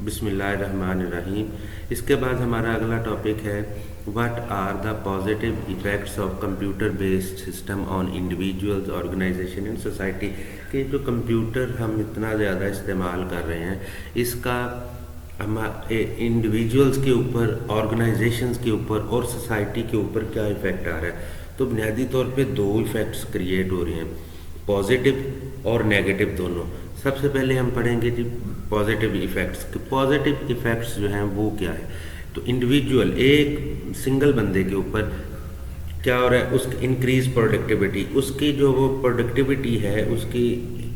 बिस्मिल्लाहिर्रहमानिर्रहीम। इसके बाद हमारा अगला टॉपिक है what are the positive effects of computer based system on individuals, organisation and society. कि जो कंप्यूटर हम इतना ज़्यादा इस्तेमाल कर रहे हैं, इसका हम इंडिविजुअल्स के ऊपर, ऑर्गेनाइजेशंस के ऊपर और सोसाइटी के ऊपर क्या इफ़ेक्ट आ रहा है। तो बुनियादी तौर पे दो इफ़ेक्ट्स क्रिएट हो रहे हैं, पॉजिटिव और नेगेटिव दोनों। सबसे पहले हम पढ़ेंगे जी पॉजिटिव इफ़ेक्ट्स। पॉजिटिव इफ़ेक्ट्स जो हैं वो क्या है। तो इंडिविजुअल, एक सिंगल बंदे के ऊपर क्या हो रहा है, उसकी इंक्रीज प्रोडक्टिविटी, उसकी जो वो प्रोडक्टिविटी है उसकी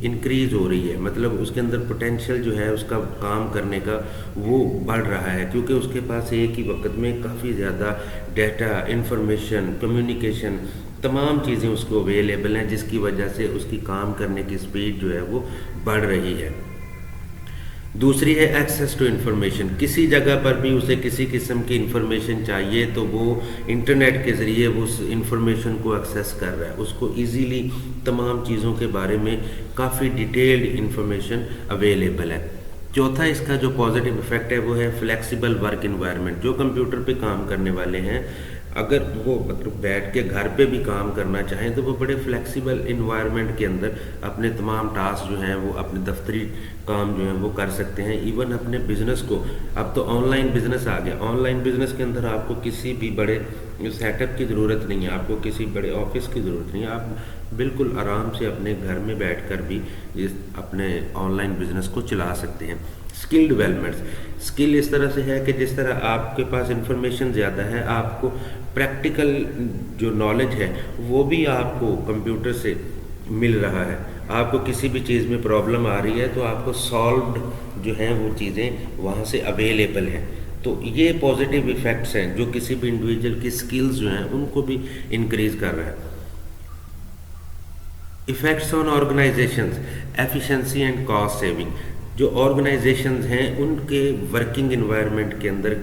इंक्रीज हो रही है, मतलब उसके अंदर पोटेंशियल जो है उसका काम करने का वो बढ़ रहा है, क्योंकि उसके पास एक ही वक्त में काफ़ी ज़्यादा डाटा, इंफॉर्मेशन, कम्युनिकेशन, तमाम चीज़ें उसको अवेलेबल हैं, जिसकी वजह से उसकी काम करने की स्पीड जो है वो बढ़ रही है। दूसरी है एक्सेस टू इन्फॉर्मेशन। किसी जगह पर भी उसे किसी किस्म की इन्फॉर्मेशन चाहिए तो वो इंटरनेट के ज़रिए वो उस इन्फॉर्मेशन को एक्सेस कर रहा है, उसको इजीली तमाम चीज़ों के बारे में काफ़ी डिटेल्ड इन्फॉर्मेशन अवेलेबल है। चौथा इसका जो पॉजिटिव इफेक्ट है वो है फ्लेक्सिबल वर्क इन्वायरमेंट। जो कंप्यूटर पे काम करने वाले हैं, अगर वो मतलब बैठ के घर पे भी काम करना चाहें तो वो बड़े फ्लेक्सिबल इन्वायरमेंट के अंदर अपने तमाम टास्क जो हैं वो अपने दफ्तरी काम जो हैं वो कर सकते हैं। इवन अपने बिजनेस को, अब तो ऑनलाइन बिजनेस आ गया, ऑनलाइन बिजनेस के अंदर आपको किसी भी बड़े सेटअप की ज़रूरत नहीं है, आपको किसी बड़े ऑफिस की ज़रूरत नहीं है। आप बिल्कुल आराम से अपने घर में बैठकर भी अपने ऑनलाइन बिजनेस को चला सकते हैं। स्किल डेवलपमेंट, स्किल इस तरह से है कि जिस तरह आपके पास इंफॉर्मेशन ज़्यादा है, आपको प्रैक्टिकल जो नॉलेज है वो भी आपको कंप्यूटर से मिल रहा है। आपको किसी भी चीज़ में प्रॉब्लम आ रही है तो आपको सॉल्व्ड जो हैं वो चीज़ें वहाँ से अवेलेबल हैं। तो ये पॉजिटिव इफ़ेक्ट्स हैं जो किसी भी इंडिविजुअल की स्किल्स जो हैं उनको भी इंक्रीज कर रहा है। Effects on organisations, efficiency and cost saving. जो ऑर्गेनाइजेशंस हैं उनके वर्किंग इन्वायरमेंट के अंदर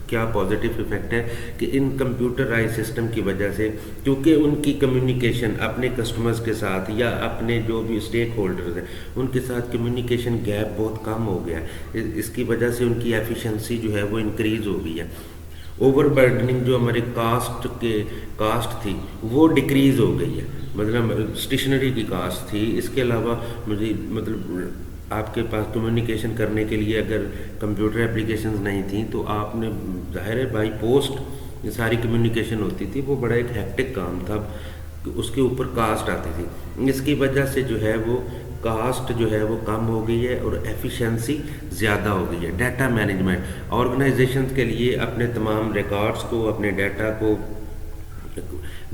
क्या पॉजिटिव इफेक्ट है कि इन कंप्यूटराइज सिस्टम की वजह से, क्योंकि उनकी कम्युनिकेशन अपने कस्टमर्स के साथ या अपने जो भी स्टेक होल्डर्स हैं उनके साथ कम्युनिकेशन गैप बहुत कम हो गया है। इसकी वजह से उनकी एफिशिएंसी जो है वो इंक्रीज हो गई है। ओवर बर्डनिंग, जो हमारी कास्ट थी वो डिक्रीज हो गई है, मतलब स्टेशनरी की कास्ट थी। इसके अलावा मुझे मतलब आपके पास कम्युनिकेशन करने के लिए अगर कंप्यूटर एप्लीकेशंस नहीं थी तो आपने ज़ाहिर है बाई पोस्ट सारी कम्युनिकेशन होती थी, वो बड़ा एक हेक्टिक काम था, उसके ऊपर कास्ट आती थी। इसकी वजह से जो है वो कास्ट जो है वो कम हो गई है और एफिशिएंसी ज़्यादा हो गई है। डाटा मैनेजमेंट, ऑर्गेनाइजेशन के लिए अपने तमाम रिकॉर्ड्स को, अपने डाटा को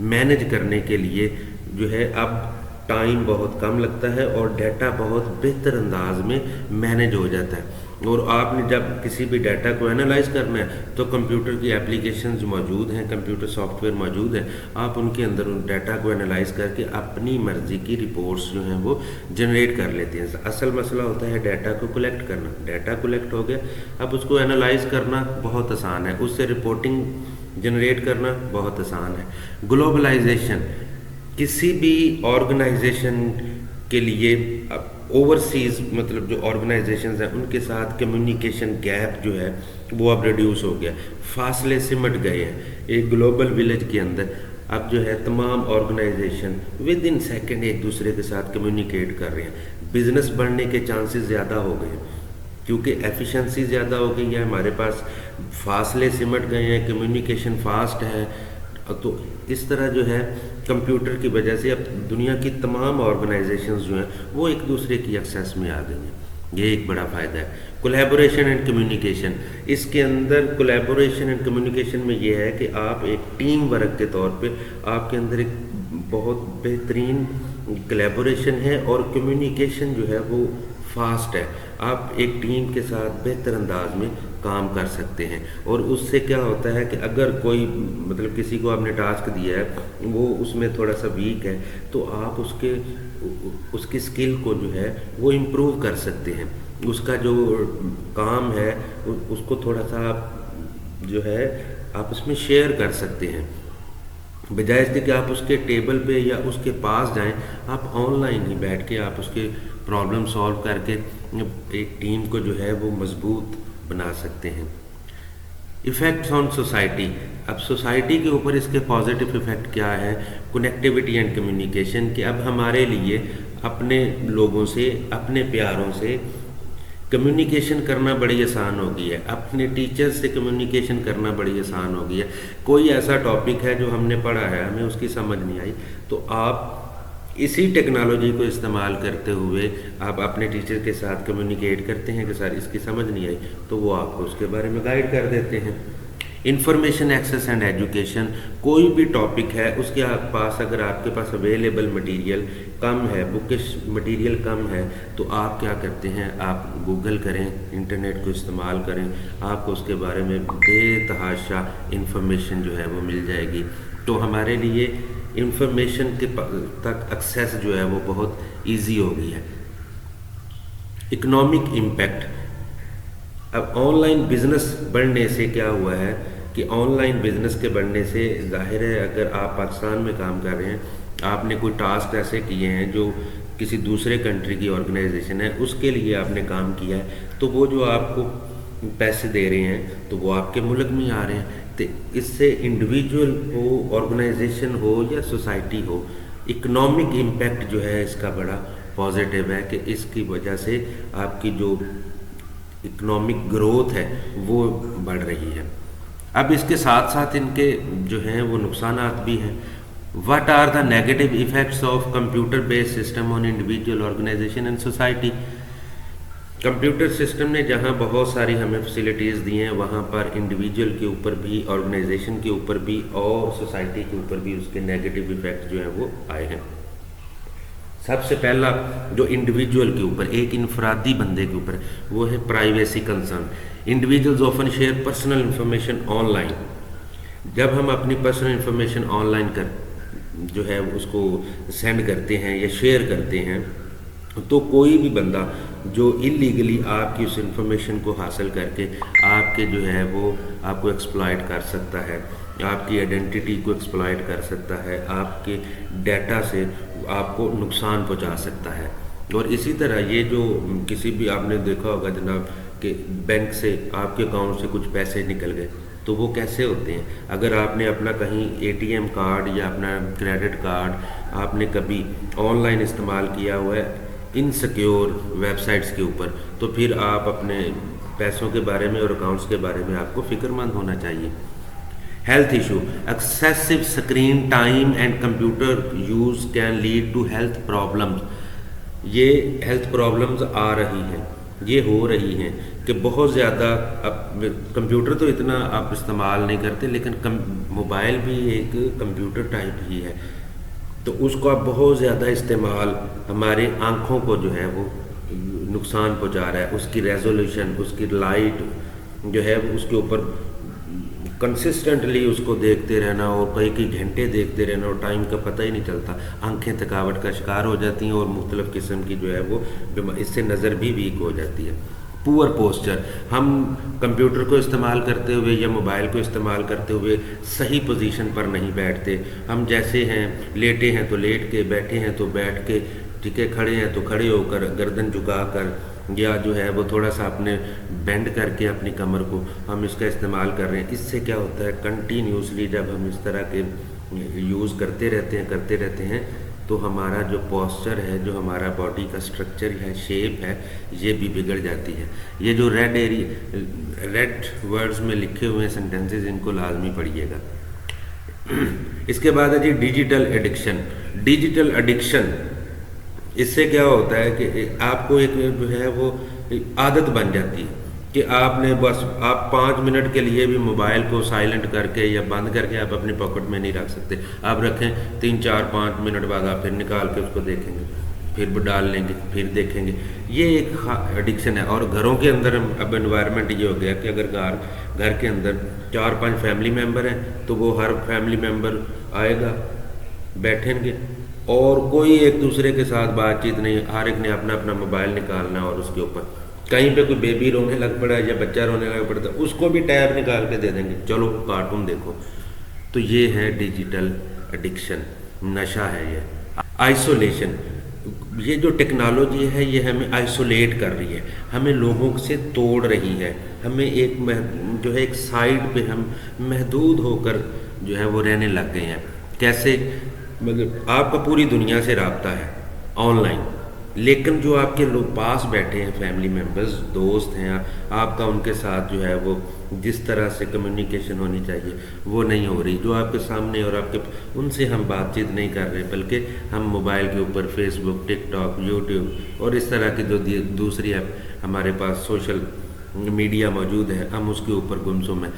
मैनेज करने के लिए जो है अब टाइम बहुत कम लगता है और डाटा बहुत बेहतर अंदाज में मैनेज हो जाता है। और आपने जब किसी भी डाटा को एनालाइज करना है तो कंप्यूटर की एप्लीकेशंस मौजूद हैं, कंप्यूटर सॉफ्टवेयर मौजूद है, आप उनके अंदर उन डाटा को एनालाइज करके अपनी मर्ज़ी की रिपोर्ट्स जो हैं वो जनरेट कर लेते हैं। असल मसला होता है डाटा को कलेक्ट करना। डाटा कलेक्ट हो गया, अब उसको एनालाइज करना बहुत आसान है, उससे रिपोर्टिंग जनरेट करना बहुत आसान है। ग्लोबलाइजेशन, किसी भी ऑर्गेनाइजेशन के लिए ओवरसीज़ मतलब जो ऑर्गेनाइजेशंस हैं उनके साथ कम्युनिकेशन गैप जो है वो अब रिड्यूस हो गया, फासले सिमट गए हैं। एक ग्लोबल विलेज के अंदर अब जो है तमाम ऑर्गेनाइजेशन विद इन सेकेंड एक दूसरे के साथ कम्युनिकेट कर रहे हैं। बिजनेस बढ़ने के चांसेस ज़्यादा हो गए हैं क्योंकि एफिशिएंसी ज़्यादा हो गई है, हमारे पास फासले सिमट गए हैं, कम्युनिकेशन फास्ट है। तो इस तरह जो है कंप्यूटर की वजह से अब दुनिया की तमाम ऑर्गेनाइजेशंस जो हैं वो एक दूसरे की एक्सेस में आ गई हैं। ये एक बड़ा फ़ायदा है। कोलैबोरेशन एंड कम्युनिकेशन, इसके अंदर कोलैबोरेशन एंड कम्युनिकेशन में ये है कि आप एक टीम वर्क के तौर पे आपके अंदर एक बहुत बेहतरीन कोलैबोरेशन है और कम्युनिकेशन जो है वो फास्ट है। आप एक टीम के साथ बेहतर अंदाज में काम कर सकते हैं और उससे क्या होता है कि अगर कोई मतलब किसी को आपने टास्क दिया है वो उसमें थोड़ा सा वीक है तो आप उसकी स्किल को जो है वो इम्प्रूव कर सकते हैं। उसका जो काम है उसको थोड़ा सा आप जो है आप उसमें शेयर कर सकते हैं, बजाय इसके कि आप उसके टेबल पे या उसके पास जाएं। आप ऑनलाइन ही बैठ के आप उसके प्रॉब्लम सॉल्व करके एक टीम को जो है वो मजबूत बना सकते हैं। इफ़ेक्ट्स ऑन सोसाइटी, अब सोसाइटी के ऊपर इसके पॉजिटिव इफ़ेक्ट क्या है? कनेक्टिविटी एंड कम्युनिकेशन, कि अब हमारे लिए अपने लोगों से, अपने प्यारों से कम्युनिकेशन करना बड़ी आसान हो गई है, अपने टीचर्स से कम्युनिकेशन करना बड़ी आसान हो गई है। कोई ऐसा टॉपिक है जो हमने पढ़ा है, हमें उसकी समझ नहीं आई, तो आप इसी टेक्नोलॉजी को इस्तेमाल करते हुए आप अपने टीचर के साथ कम्युनिकेट करते हैं कि सर इसकी समझ नहीं आई, तो वो आपको उसके बारे में गाइड कर देते हैं। इंफॉर्मेशन एक्सेस एंड एजुकेशन, कोई भी टॉपिक है उसके पास अगर आपके पास अवेलेबल मटेरियल कम है, बुकिश मटेरियल कम है, तो आप क्या करते हैं, आप गूगल करें, इंटरनेट को इस्तेमाल करें, आपको उसके बारे में बेतहाशा इंफॉर्मेशन जो है वो मिल जाएगी। तो हमारे लिए इंफॉर्मेशन के तक एक्सेस जो है वो बहुत इजी हो गई है। इकोनॉमिक इम्पैक्ट, अब ऑनलाइन बिजनेस बढ़ने से क्या हुआ है कि ऑनलाइन बिजनेस के बढ़ने से जाहिर है अगर आप पाकिस्तान में काम कर रहे हैं, आपने कोई टास्क ऐसे किए हैं जो किसी दूसरे कंट्री की ऑर्गेनाइजेशन है उसके लिए आपने काम किया है, तो वो जो आपको पैसे दे रहे हैं तो वो आपके मुल्क में आ रहे हैं। तो इससे इंडिविजुअल हो, ऑर्गेनाइजेशन हो या सोसाइटी हो, इकोनॉमिक इम्पैक्ट जो है इसका बड़ा पॉजिटिव है कि इसकी वजह से आपकी जो इकोनॉमिक ग्रोथ है वो बढ़ रही है। अब इसके साथ साथ इनके जो हैं वो नुकसानात भी हैं। What are the negative effects of computer based system on individual, organisation and society. Computer system ने जहाँ बहुत सारी हमें फैसिलिटीज़ दी हैं, वहाँ पर इंडिविजुअल के ऊपर भी, ऑर्गेनाइजेशन के ऊपर भी और सोसाइटी के ऊपर भी उसके नेगेटिव इफेक्ट जो हैं वो आए हैं। सबसे पहला जो इंडिविजुअल के ऊपर, एक इनफरादी बंदे के ऊपर, वो है privacy concern. Individuals often share personal information online. जब हम अपनी पर्सनल इंफॉर्मेशन ऑनलाइन जो है उसको सेंड करते हैं या शेयर करते हैं, तो कोई भी बंदा जो इलीगली आपकी उस इंफॉर्मेशन को हासिल करके आपके जो है वो आपको एक्सप्लॉइट कर सकता है, आपकी आइडेंटिटी को एक्सप्लॉइट कर सकता है, आपके डाटा से आपको नुकसान पहुंचा सकता है। और इसी तरह ये जो किसी भी, आपने देखा होगा जनाब कि बैंक से आपके अकाउंट से कुछ पैसे निकल गए, तो वो कैसे होते हैं? अगर आपने अपना कहीं एटीएम कार्ड या अपना क्रेडिट कार्ड आपने कभी ऑनलाइन इस्तेमाल किया हुआ है इनसिक्योर वेबसाइट्स के ऊपर, तो फिर आप अपने पैसों के बारे में और अकाउंट्स के बारे में आपको फिक्रमंद होना चाहिए। Health issue, excessive screen time and computer use can lead to health problems. ये हेल्थ प्रॉब्लम्स आ रही हैं, ये हो रही हैं कि बहुत ज़्यादा, अब कंप्यूटर तो इतना आप इस्तेमाल नहीं करते, लेकिन मोबाइल भी एक कंप्यूटर टाइप ही है, तो उसका बहुत ज़्यादा इस्तेमाल हमारे आँखों को जो है वो नुकसान पहुंचा रहा है। उसकी रेजोल्यूशन, उसकी लाइट जो है उसके ऊपर कंसिस्टेंटली उसको देखते रहना और कई घंटे देखते रहना और टाइम का पता ही नहीं चलता, आंखें थकावट का शिकार हो जाती हैं और मुख्तलिफ़ किस्म की जो है वो इससे नज़र भी वीक हो जाती है। पुअर पोस्चर, हम कंप्यूटर को इस्तेमाल करते हुए या मोबाइल को इस्तेमाल करते हुए सही पोजीशन पर नहीं बैठते। हम जैसे हैं, लेटे हैं तो लेट के, बैठे हैं तो बैठ के, ठीक है, खड़े हैं तो खड़े होकर, गर्दन झुका कर, या जो है वो थोड़ा सा अपने बेंड करके अपनी कमर को हम इसका इस्तेमाल कर रहे हैं। इससे क्या होता है, कंटिन्यूसली जब हम इस तरह के यूज़ करते रहते हैं तो हमारा जो पोस्चर है, जो हमारा बॉडी का स्ट्रक्चर है, शेप है, ये भी बिगड़ जाती है। ये जो रेड वर्ड्स में लिखे हुए सेंटेंसेस, इनको लाजमी पढ़िएगा। इसके बाद है जी डिजिटल एडिक्शन। डिजिटल एडिक्शन, इससे क्या होता है कि आपको एक जो है वो आदत बन जाती है कि आपने बस, आप 5 मिनट के लिए भी मोबाइल को साइलेंट करके या बंद करके आप अपनी पॉकेट में नहीं रख सकते। आप रखें, 3 4 5 मिनट बाद आप फिर निकाल के उसको देखेंगे, फिर डाल लेंगे, फिर देखेंगे। ये एक एडिक्शन है। और घरों के अंदर अब एनवायरनमेंट ये हो गया कि अगर घर के अंदर 4-5 फैमिली मेम्बर हैं तो वो हर फैमिली मेम्बर आएगा, बैठेंगे और कोई एक दूसरे के साथ बातचीत नहीं, हर एक ने अपना अपना मोबाइल निकालना और उसके ऊपर कहीं पे कोई बेबी रोने लग पड़ा या बच्चा रोने लग पड़ा, उसको भी टैब निकाल के दे देंगे, चलो कार्टून देखो। तो ये है डिजिटल एडिक्शन, नशा है ये। आइसोलेशन, یہ جو ٹیکنالوجی ہے یہ ہمیں آئسولیٹ کر رہی ہے، ہمیں لوگوں سے توڑ رہی ہے، ہمیں ایک جو ہے ایک سائڈ پہ ہم محدود ہو کر جو ہے وہ رہنے لگ گئے ہیں۔ کیسے؟ مطلب آپ کا پوری دنیا سے رابطہ ہے آن لائن، لیکن جو آپ کے لوگ پاس بیٹھے ہیں، فیملی ممبرز، دوست ہیں، آپ کا ان کے ساتھ جو ہے وہ جس طرح سے کمیونیکیشن ہونی چاہیے وہ نہیں ہو رہی۔ جو آپ کے سامنے اور آپ کے ان سے ہم بات چیت نہیں کر رہے، بلکہ ہم موبائل کے اوپر فیس بک، ٹک ٹاک، یوٹیوب اور اس طرح کی جو دوسری ایپ ہمارے پاس سوشل میڈیا موجود ہے، ہم اس کے اوپر گمسم ہیں۔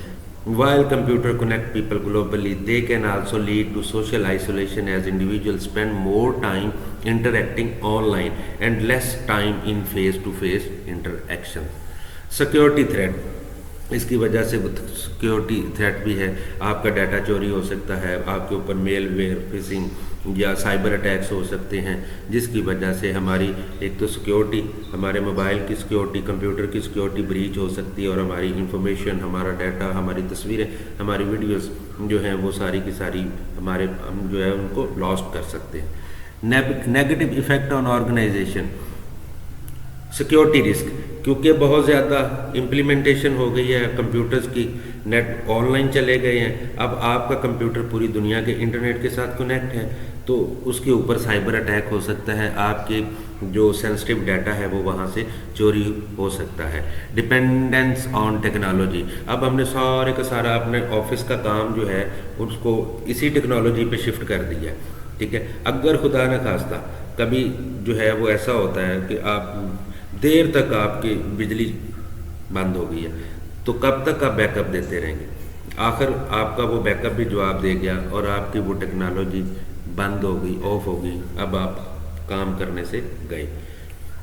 While computer connect people globally, they can also lead to social isolation as individuals spend more time interacting online and less time in face-to-face interaction. Security threat. اس کی وجہ سے سیکیورٹی تھریٹ بھی ہے، آپ کا ڈیٹا چوری ہو سکتا ہے، آپ کے اوپر میل ویئر، فشنگ یا سائبر اٹیکس ہو سکتے ہیں، جس کی وجہ سے ہماری ایک تو سیکیورٹی، ہمارے موبائل کی سیکیورٹی، کمپیوٹر کی سیکیورٹی بریچ ہو سکتی ہے، اور ہماری انفارمیشن، ہمارا ڈیٹا، ہماری تصویریں، ہماری ویڈیوز جو ہیں وہ ساری کی ساری ہم جو ہے ان کو لاسٹ کر سکتے ہیں۔ Negative effect on organisation, security risk, کیونکہ بہت زیادہ امپلیمنٹیشن ہو گئی ہے کمپیوٹرز کی، نیٹ آن لائن چلے گئے ہیں، اب آپ کا کمپیوٹر پوری دنیا کے انٹرنیٹ کے ساتھ کنیکٹ ہے، تو اس کے اوپر سائبر اٹیک ہو سکتا ہے، آپ کے جو سینسٹیو ڈیٹا ہے وہ وہاں سے چوری ہو سکتا ہے۔ ڈپینڈنس آن ٹیکنالوجی، اب ہم نے سارے کا سارا اپنے آفس کا کام جو ہے اس کو اسی ٹیکنالوجی پہ شفٹ کر دیا، ٹھیک ہے۔ اگر خدا نہ خواستہ کبھی جو ہے وہ ایسا ہوتا ہے کہ آپ دیر تک آپ کی بجلی بند ہو گئی ہے، تو کب تک آپ بیک اپ دیتے رہیں گے؟ آخر آپ کا وہ بیک اپ بھی جواب دے گیا اور آپ کی وہ ٹیکنالوجی بند ہو گئی، آف ہو گئی، اب آپ کام کرنے سے گئے۔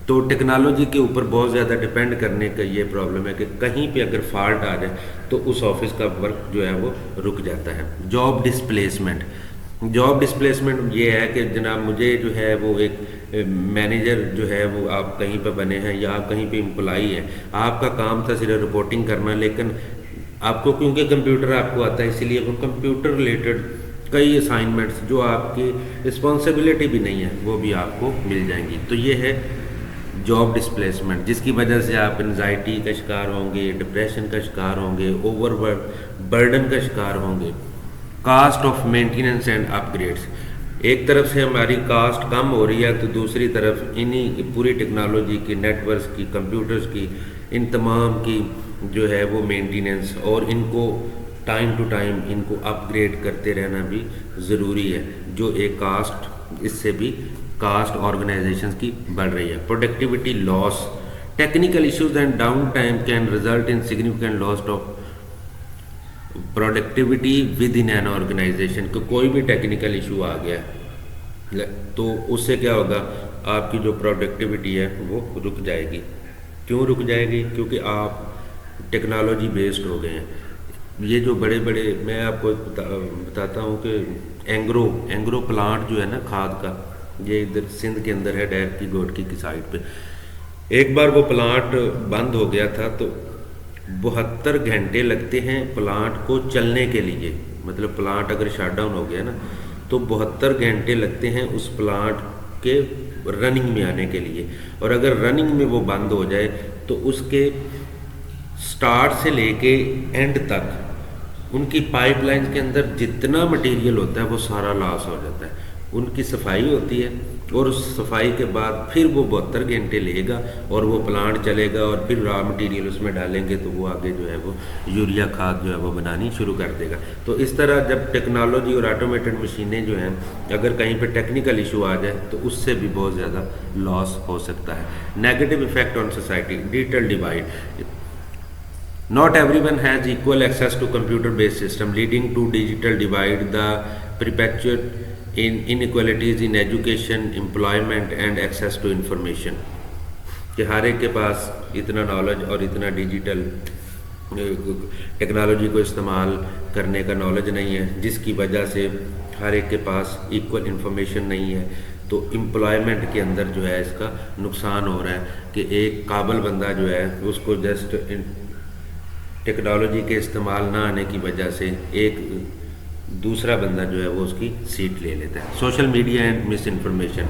تو ٹیکنالوجی کے اوپر بہت زیادہ ڈپینڈ کرنے کا یہ پرابلم ہے کہ کہیں پہ اگر فالٹ آ جائے تو اس آفس کا ورک جو ہے وہ رک جاتا ہے۔ جاب ڈسپلیسمنٹ، جاب ڈسپلیسمنٹ یہ ہے کہ جناب مجھے جو ہے وہ ایک مینیجر جو ہے وہ آپ کہیں پہ بنے ہیں یا آپ کہیں پہ امپلائی ہیں، آپ کا کام تھا صرف رپورٹنگ کرنا، لیکن آپ کو کیونکہ کمپیوٹر آپ کو آتا ہے، اسی لیے وہ کمپیوٹر ریلیٹڈ کئی اسائنمنٹس جو آپ کی رسپانسبلٹی بھی نہیں ہے وہ بھی آپ کو مل جائیں گی۔ تو یہ ہے جاب ڈسپلیسمنٹ، جس کی وجہ سے آپ انزائٹی کا شکار ہوں گے، ڈپریشن کا شکار ہوں گے، اوور برڈن کا شکار ہوں گے۔ Cost of maintenance and up grades, ایک طرف سے ہماری کاسٹ کم ہو رہی ہے تو دوسری طرف انہی پوری ٹیکنالوجی کی، نیٹ ورکس کی، کمپیوٹرز کی، ان تمام کی جو ہے وہ مینٹیننس اور ان کو ٹائم ٹو ٹائم ان کو اپ گریڈ کرتے رہنا بھی ضروری ہے، جو ایک کاسٹ اس سے بھی کاسٹ آرگنائزیشنز کی بڑھ رہی ہے۔ Productivity loss, technical issues and down time can result in significant loss of productivity within an organisation, کہ کوئی بھی ٹیکنیکل ایشو آ گیا تو اس سے کیا ہوگا، آپ کی جو پروڈکٹیوٹی ہے وہ رک جائے گی۔ کیوں رک جائے گی؟ کیونکہ آپ ٹیکنالوجی بیسڈ ہو گئے ہیں۔ یہ جو بڑے بڑے، میں آپ کو بتاتا ہوں کہ اینگرو پلانٹ جو ہے نا کھاد کا، یہ ادھر سندھ کے اندر ہے، ڈیر کی گوٹکی کی سائڈ پہ، ایک بار وہ پلانٹ بند ہو گیا تھا تو 72 گھنٹے لگتے ہیں پلانٹ کو چلنے کے لیے، مطلب پلانٹ اگر شٹ ڈاؤن ہو گیا نا تو 72 گھنٹے لگتے ہیں اس پلانٹ کے رننگ میں آنے کے لیے، اور اگر رننگ میں وہ بند ہو جائے تو اس کے سٹارٹ سے لے کے اینڈ تک ان کی پائپ لائنز کے اندر جتنا مٹیریل ہوتا ہے وہ سارا لاس ہو جاتا ہے۔ ان کی صفائی ہوتی ہے اور اس صفائی کے بعد پھر وہ 72 گھنٹے لے گا اور وہ پلانٹ چلے گا، اور پھر را مٹیریل اس میں ڈالیں گے تو وہ آگے جو ہے وہ یوریا کھاد جو ہے وہ بنانی شروع کر دے گا۔ تو اس طرح جب ٹیکنالوجی اور آٹومیٹڈ مشینیں جو ہیں اگر کہیں پہ ٹیکنیکل ایشو آ جائے تو اس سے بھی بہت زیادہ لاس ہو سکتا ہے۔ Negative effect on society, digital divide, not everyone has equal access to computer based system, leading to digital divide, the perpetuate inequalities in education, employment and access to information، کہ ہر ایک کے پاس اتنا نالج اور اتنا ڈیجیٹل ٹیکنالوجی کو استعمال کرنے کا نالج نہیں ہے، جس کی وجہ سے ہر ایک کے پاس ایکول انفارمیشن نہیں ہے، تو امپلائمنٹ کے اندر جو ہے اس کا نقصان ہو رہا ہے کہ ایک قابل بندہ جو ہے اس کو جسٹ ٹیکنالوجی کے استعمال نہ آنے کی وجہ سے ایک دوسرا بندہ جو ہے وہ اس کی سیٹ لے لیتا ہے۔ Social media and miss information,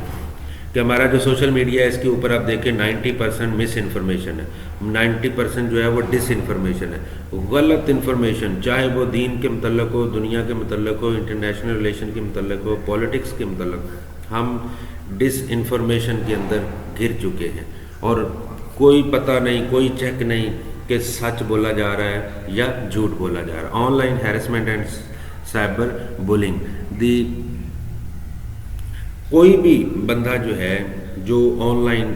کہ ہمارا جو سوشل میڈیا ہے اس کے اوپر آپ دیکھیں 90% مس انفارمیشن ہے، 90% جو ہے وہ ڈس انفارمیشن ہے، غلط انفارمیشن، چاہے وہ دین کے متعلق ہو، دنیا کے متعلق ہو، انٹرنیشنل ریلیشن کے متعلق ہو، پولیٹکس کے متعلق، ہم ڈس انفارمیشن کے اندر گر چکے ہیں اور کوئی پتہ نہیں، کوئی چیک نہیں کہ سچ بولا جا رہا ہے یا جھوٹ بولا جا رہا ہے۔ On line harassment and cyber bullying, کوئی بھی بندہ جو ہے جو آن لائن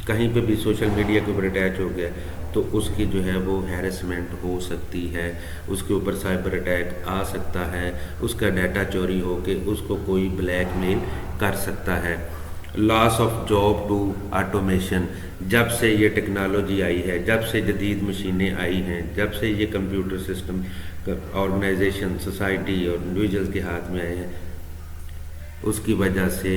کہیں پہ بھی سوشل میڈیا کے اوپر اٹیچ ہو گیا تو اس کی جو ہے وہ ہیرسمنٹ ہو سکتی ہے، اس کے اوپر سائبر اٹیک آ سکتا ہے، اس کا ڈیٹا چوری ہو کے اس کو کوئی بلیک میل کر سکتا ہے۔ لاس آف جاب ٹو آٹومیشن، جب سے یہ ٹیکنالوجی آئی ہے، جب سے جدید مشینیں آئی ہیں، جب سے یہ کمپیوٹر سسٹم آرگنائزیشن، سوسائٹی اور انڈیویجول کے ہاتھ میں آئے ہیں، اس کی وجہ سے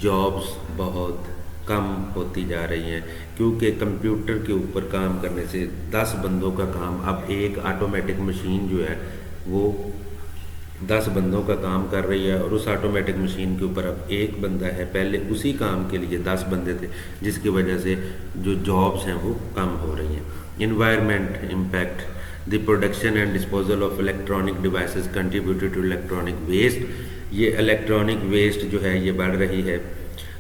جابس بہت کم ہوتی جا رہی ہیں، کیونکہ کمپیوٹر کے اوپر کام کرنے سے 10 بندوں کا کام اب ایک آٹومیٹک مشین جو ہے وہ 10 بندوں کا کام کر رہی ہے، اور اس آٹومیٹک مشین کے اوپر اب ایک بندہ ہے، پہلے اسی کام کے لیے 10 بندے تھے، جس کی وجہ سے جو جابس ہیں وہ کم ہو رہی ہیں۔ Environment impact, the production and disposal of electronic devices contributed to electronic waste, یہ الیکٹرانک ویسٹ جو ہے یہ بڑھ رہی ہے۔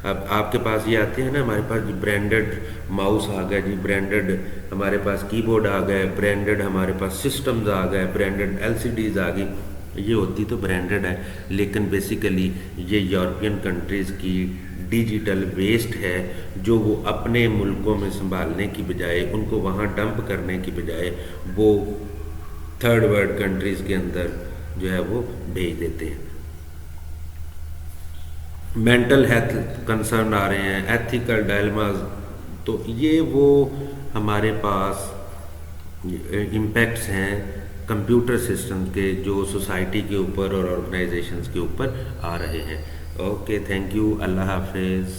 اب آپ کے پاس یہ آتے ہیں نا، ہمارے پاس جو برانڈڈ ماؤس آ گئے جی، برانڈڈ ہمارے پاس کی بورڈ آ گئے، برانڈڈ ہمارے پاس سسٹمز آ گئے، برانڈڈ LCDs آ گئی، یہ ہوتی تو برانڈڈ ہے لیکن بیسیکلی یہ یورپین کنٹریز کی ڈیجیٹل ویسٹ ہے جو وہ اپنے ملکوں میں سنبھالنے کی بجائے، ان کو وہاں ڈمپ کرنے کی بجائے وہ تھرڈ ورلڈ کنٹریز کے اندر جو ہے وہ بھیج دیتے ہیں۔ مینٹل ہیلتھ کنسرن آ رہے ہیں، ایتھیکل ڈائلماز، تو یہ وہ ہمارے پاس امپیکٹس ہیں کمپیوٹر سسٹم کے جو سوسائٹی کے اوپر اور آرگنائزیشنز کے اوپر آ رہے ہیں۔ اوکے، تھینک یو، اللہ حافظ۔